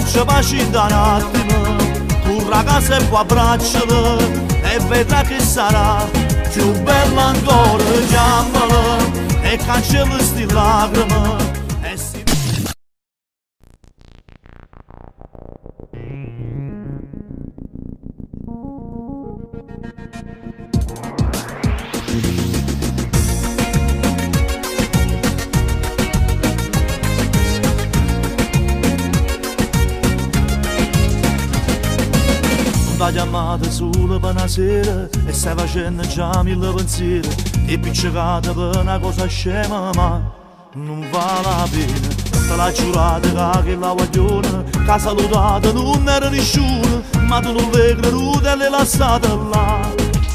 faccia pace da un attimo, corra a casa e poi abbracciala e vedrà che sarà più bella ancora. Chiamala e cancella sti lacrime e si... La chiamata solo per una sera e stai facendo già mille pensieri e piccicata per una cosa scema ma non vale la pena. Te l'ha giurata che la guaglione che ha salutata non era nessuno, ma tu non vedi creduta e l'hai lasciata là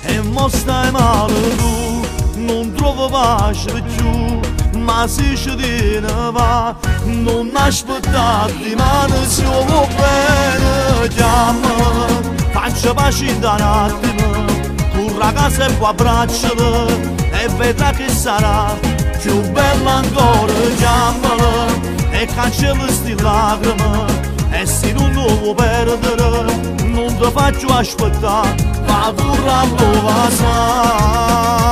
e mo stai male tu, non trovo pace più, ma se ci tiene va non aspettati ma ne si vuole bene. Chiama faccia pace da un attimo, corra a casa e poi abbracciala e vedrà che sarà più bella ancora. Chiamala e cancella sti lacrime e se non lo vuoi perdere non ti faccio aspettare, ma corra a sa.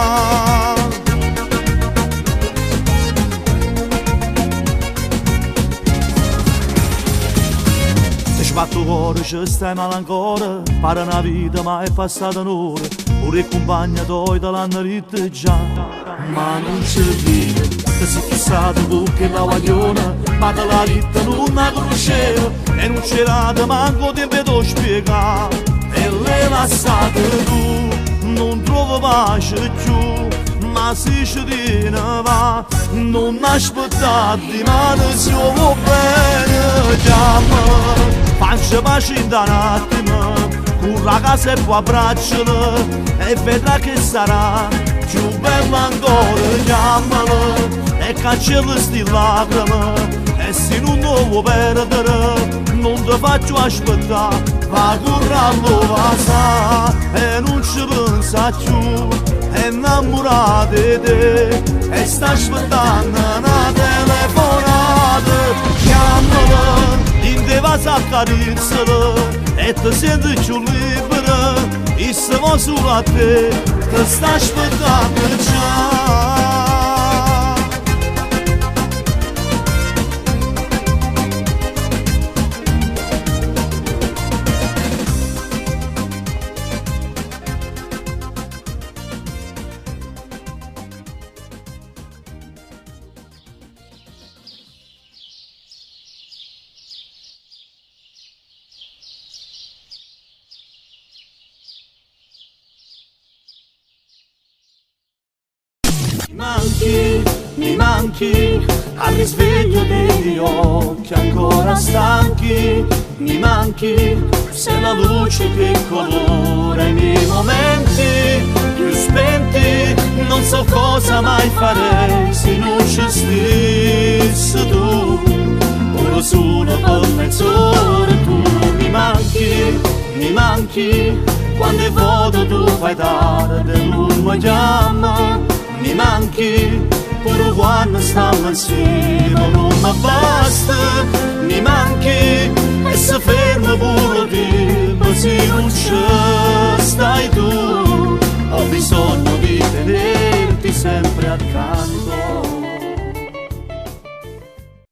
Fatto cuore, ci stai male ancora, pare una vita ma è passata un'ora, ora il compagno tuoi te l'hanno detto già, ma non c'è vita, ti sei fissato tu che la guagliona, ma te la vita non la conosceva e non c'era manco ti vedo spiegare, e l'hai lasciata tu, non trovo pace più, ma se ci tiene va, non aspettati ma ne si vuole bene. Chiama faccia pace da un attimo, corra a casa e poi abbracciala e vedrà che sarà più bella ancora. Chiamala e cancella sti lacrime e se non lo vuoi perdere non ti faccio aspettare, va corra a sa e non ci pensa più, è innamorata di te e sta aspettando una telefonata. Chiamala in te vas a accarezzare e ti senti più libera e se va solo a te ti sta aspettando già. Mi manchi, al risveglio degli occhi ancora stanchi, mi manchi, sei la luce che colora i miei momenti più spenti, non so cosa mai farei se non ci stessi tu, ora solo per mezz'ora tu mi manchi, quando è vuoto tu fai tardi e non mi chiama, mi manchi, pure quando stiamo insieme non mi basta, mi manchi, e se fermo pure te, ma se non ci stai tu, ho bisogno